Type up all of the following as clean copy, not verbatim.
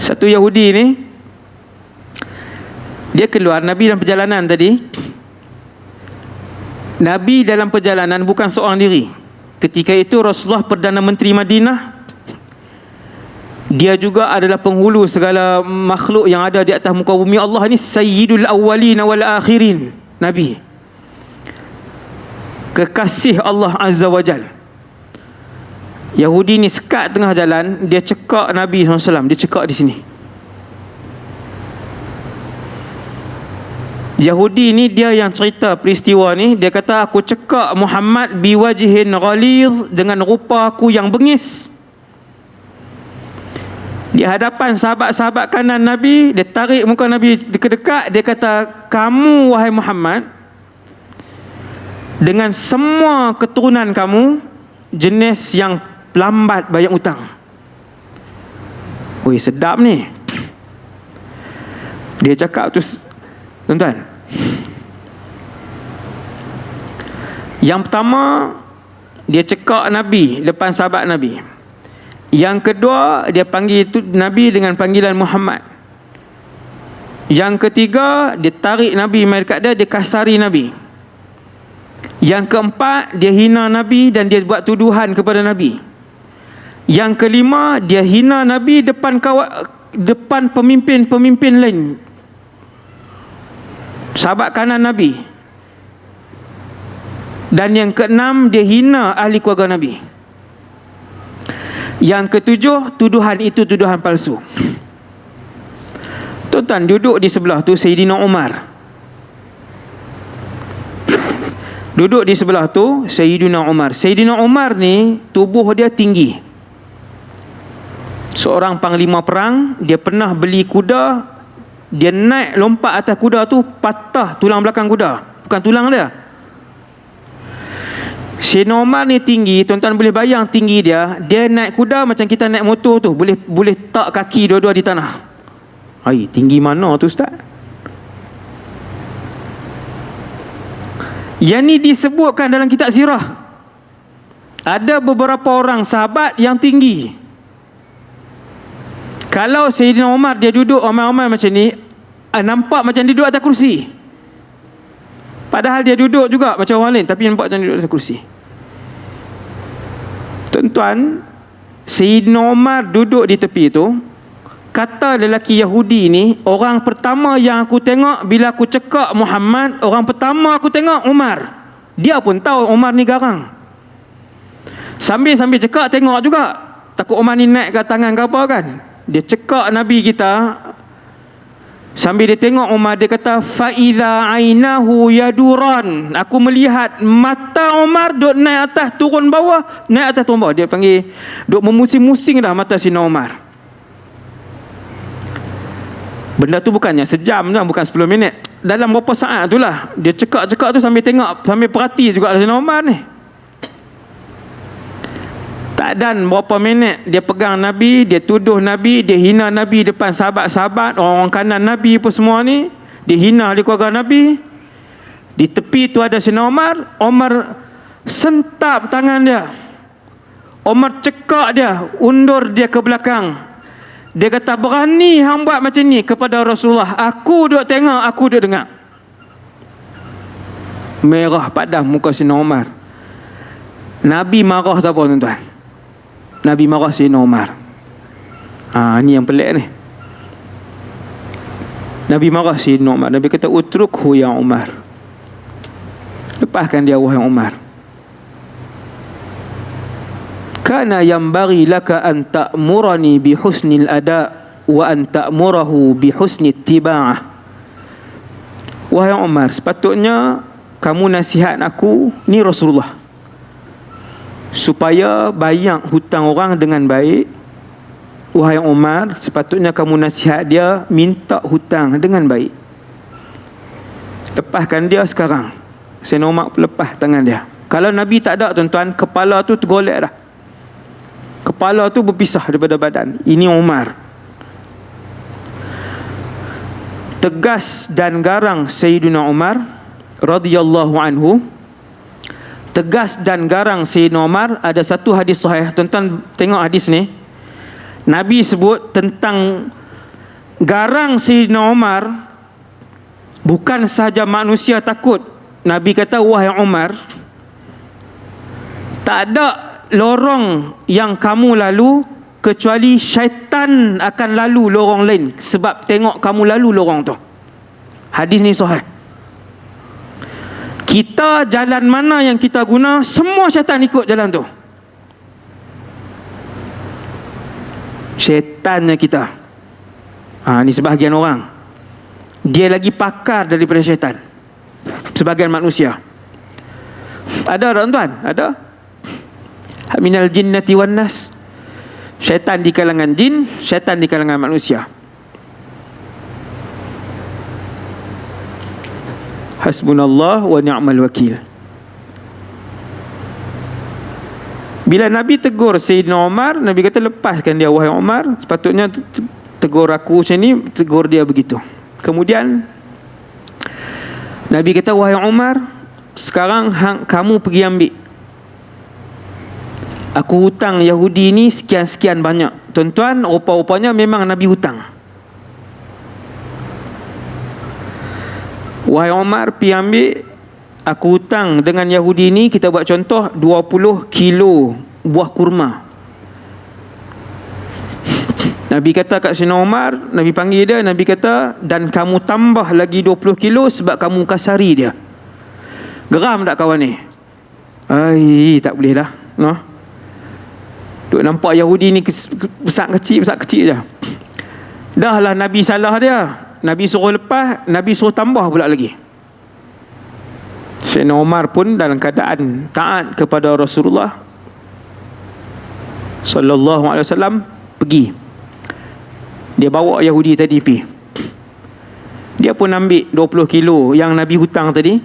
Satu Yahudi ni, dia keluar, Nabi dalam perjalanan tadi. Nabi dalam perjalanan bukan seorang diri. Ketika itu Rasulullah Perdana Menteri Madinah. Dia juga adalah penghulu segala makhluk yang ada di atas muka bumi Allah ni. Sayyidul awwalin wal akhirin, Nabi, kekasih Allah Azza wa Jal. Yahudi ni sekat tengah jalan, dia cekak Nabi SAW, dia cekak di sini. Yahudi ni dia yang cerita peristiwa ni. Dia kata, aku cekak Muhammad biwajhin ghalidh, dengan rupa aku yang bengis. Di hadapan sahabat-sahabat kanan Nabi, dia tarik muka Nabi dekat-dekat. Dia kata, kamu wahai Muhammad, dengan semua keturunan kamu, jenis yang lambat bayar hutang. Wih, sedap ni. Dia cakap tu, tuan-tuan. Yang pertama, dia cekak Nabi depan sahabat Nabi. Yang kedua, dia panggil Nabi dengan panggilan Muhammad. Yang ketiga, dia tarik Nabi mai dekat dia, dia kasari Nabi. Yang keempat, dia hina Nabi dan dia buat tuduhan kepada Nabi. Yang kelima, dia hina Nabi depan pemimpin-pemimpin lain, sahabat kanan Nabi. Dan yang keenam, dia hina ahli keluarga Nabi. Yang ketujuh, tuduhan itu tuduhan palsu. Tuan-tuan, duduk di sebelah tu Sayyidina Umar. Duduk di sebelah tu Sayyidina Umar. Sayyidina Umar ni tubuh dia tinggi, seorang panglima perang. Dia pernah beli kuda, dia naik lompat atas kuda tu, patah tulang belakang kuda, bukan tulang dia. Sayyidina Umar ni tinggi, tuan-tuan boleh bayang tinggi dia. Dia naik kuda macam kita naik motor tu, boleh tak kaki dua-dua di tanah. Ai, tinggi mana tu ustaz? Yang ni disebutkan dalam kitab sirah. Ada beberapa orang sahabat yang tinggi. Kalau Sayyidina Umar dia duduk omai-omai macam ni, nampak macam dia duduk atas kursi. Padahal dia duduk juga macam orang lain, tapi nampak macam dia duduk atas kursi. Tuan-tuan, Sayyidina Umar duduk di tepi tu. Kata lelaki Yahudi ni, orang pertama yang aku tengok bila aku cekak Muhammad, orang pertama aku tengok Umar. Dia pun tahu Umar ni garang. Sambil cekak tengok juga, takut Umar ni naik ke tangan ke apa kan. Dia cekak Nabi kita. Sambil dia tengok Umar, dia kata, fa'idha ainahu yaduran. Aku melihat mata Umar duk naik atas turun bawah, naik atas turun bawah. Dia panggil, duk memusing-musing dah mata Sayyidina Umar. Benda tu bukannya sejam dah, bukan 10 minit. Dalam berapa saat tu lah. Dia cekak-cekak tu sambil tengok, sambil perhati juga Sayyidina Umar ni. Tak dan berapa minit dia pegang Nabi, dia tuduh Nabi, dia hina Nabi depan sahabat-sahabat, orang kanan Nabi pun semua ni. Dia hina di keluarga Nabi. Di tepi tu ada Sayyidina Umar. Umar sentap tangan dia. Umar cekak dia, undur dia ke belakang. Dia kata, berani hang buat macam ni kepada Rasulullah. Aku duk tengok, aku duk dengar. Merah padam muka Sayyidina Umar. Nabi marah siapa tuan-tuan? Nabi marah Sayyidina Umar. Ni yang pelik ni. Nabi marah Sayyidina Umar. Nabi kata, utrukhu ya Umar. Lepaskan dia wahai Umar. Kana yambaghi laka an ta'murani bi husnil ada wa an ta'murahu bi husni ittiba'ah. Wahai Umar, sepatutnya kamu nasihat aku, ni Rasulullah, supaya bayar hutang orang dengan baik. Wahai Umar, sepatutnya kamu nasihat dia minta hutang dengan baik. Lepaskan dia sekarang. Sayyidina Umar lepas tangan dia. Kalau Nabi tak ada tuan-tuan, kepala tu tergolek dah. Kepala tu berpisah daripada badan. Ini Umar. Tegas dan garang Sayyidina Umar radhiyallahu anhu. Tegas dan garang Sayyidina Umar. Ada satu hadis sahih. Tuan-tuan tengok hadis ni. Nabi sebut tentang garang Sayyidina Umar bukan sahaja manusia takut. Nabi kata, wahai Umar, tak ada lorong yang kamu lalu kecuali syaitan akan lalu lorong lain sebab tengok kamu lalu lorong tu. Hadis ni sahih. Kita jalan mana yang kita guna, semua syaitan ikut jalan tu. Syaitannya kita. Ni sebahagian orang, dia lagi pakar daripada syaitan. Sebahagian manusia. Ada tak tuan? Ada. Minal jinnati wan nas. Syaitan di kalangan jin, syaitan di kalangan manusia. Hasbunallah wa ni'mal wakil. Bila Nabi tegur Sayyidina Umar, Nabi kata, lepaskan dia wahai Umar. Sepatutnya tegur aku macam ni, tegur dia begitu. Kemudian Nabi kata, wahai Umar, sekarang kamu pergi ambil, aku hutang Yahudi ni sekian-sekian banyak. Tuan-tuan, rupa-rupanya memang Nabi hutang. Wahai Umar, pergi ambil, aku hutang dengan Yahudi ni, kita buat contoh 20 kilo buah kurma. Nabi kata kat Sayyidina Umar, Nabi panggil dia, Nabi kata, dan kamu tambah lagi 20 kilo sebab kamu kasari dia. Geram tak kawan ni? Tak boleh dah, no? Duk nampak Yahudi ni besar kecil je. Dah lah Nabi salah dia, Nabi suruh lepas, Nabi suruh tambah pula lagi. Sayyidina Umar pun dalam keadaan taat kepada Rasulullah sallallahu alaihi wasallam, pergi. Dia bawa Yahudi tadi pergi. Dia pun ambil 20 kilo yang Nabi hutang tadi.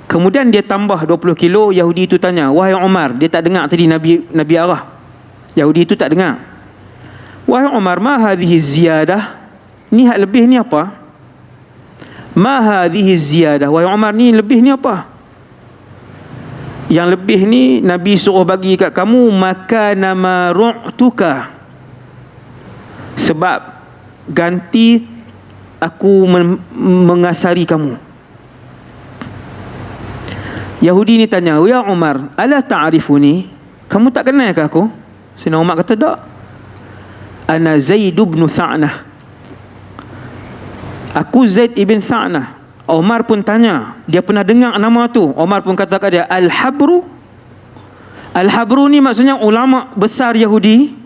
Kemudian dia tambah 20 kilo. Yahudi itu tanya, wahai Umar, dia tak dengar tadi Nabi arah. Yahudi itu tak dengar. Wahai Umar, ma hadhihi ziyadah? Ni hak lebih ni apa? Ma hadhihi ziyadah? Wahai Umar, ni lebih ni apa? Yang lebih ni Nabi suruh bagi kat kamu, maka nama ru'tuka, sebab ganti aku mengasari kamu. Yahudi ni tanya, ya Umar, ala ta'rifuni? Kamu tak kenal ke aku? Sayyidina Umar kata, tak. Ana Zaid ibn Tha'nah. Aku Zaid ibn Tha'nah. Umar pun tanya, dia pernah dengar nama tu. Umar pun kata kat dia, Al-Habru. Al-Habru ni maksudnya ulama besar Yahudi.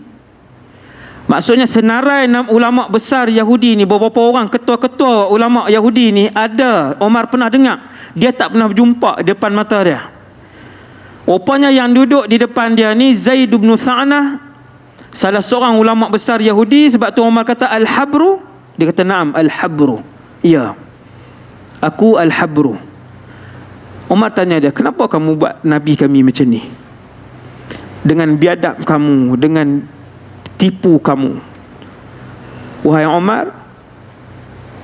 Maksudnya senarai ulama besar Yahudi ni, beberapa orang ketua-ketua ulama Yahudi ni ada, Umar pernah dengar. Dia tak pernah berjumpa depan mata dia. Rupanya yang duduk di depan dia ni Zaid bin Tha'nah, salah seorang ulama besar Yahudi. Sebab tu Umar kata Al-Habru. Dia kata, naam, Al-Habru. Ya, aku Al-Habru. Umar tanya dia, kenapa kamu buat Nabi kami macam ni? Dengan biadab kamu, dengan tipu kamu. Wahai Umar,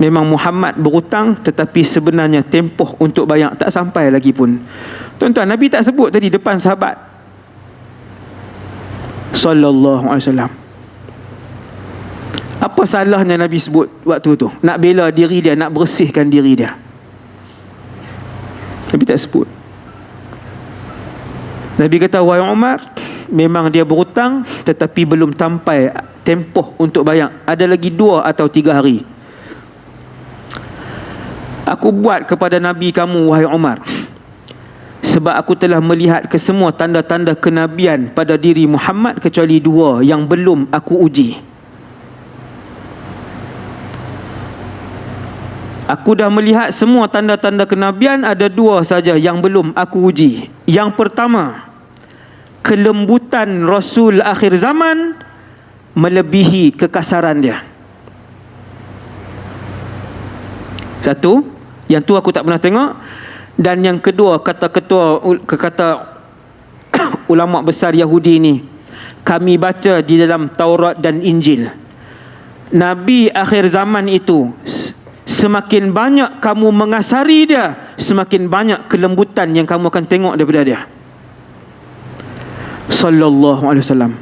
memang Muhammad berhutang, tetapi sebenarnya tempoh untuk bayar tak sampai lagi pun. Tuan-tuan, Nabi tak sebut tadi depan sahabat sallallahu alaihi wasallam. Apa salahnya Nabi sebut waktu tu? Nak bela diri dia, nak bersihkan diri dia. Nabi tak sebut. Nabi kata, wahai Umar, memang dia berhutang, tetapi belum sampai tempoh untuk bayar. Ada lagi 2 atau 3 hari. Aku buat kepada Nabi kamu, wahai Umar, sebab aku telah melihat kesemua tanda-tanda kenabian pada diri Muhammad, kecuali 2 yang belum aku uji. Aku dah melihat semua tanda-tanda kenabian, ada 2 saja yang belum aku uji. Yang pertama, kelembutan Rasul akhir zaman melebihi kekasaran dia. Satu, yang tu aku tak pernah tengok. Dan yang kedua, kata ulama besar Yahudi ni, kami baca di dalam Taurat dan Injil, Nabi akhir zaman itu, semakin banyak kamu mengasari dia, semakin banyak kelembutan yang kamu akan tengok daripada dia. Sallallahu alaihi wasallam.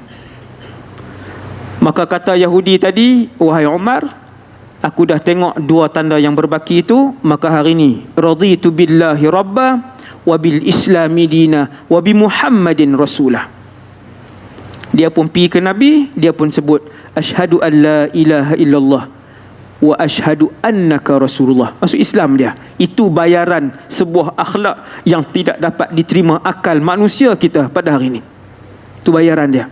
Maka kata Yahudi tadi, wahai Umar, aku dah tengok dua tanda yang berbaki itu, maka hari ini raditu billahi rabba wa bil islami dina wa bi Muhammadin rasulah. Dia pun pergi ke Nabi, dia pun sebut asyhadu an la ilaha illallah wa asyhadu annaka rasulullah. Masuk Islam dia. Itu bayaran sebuah akhlak yang tidak dapat diterima akal manusia kita pada hari ini. Itu bayaran dia.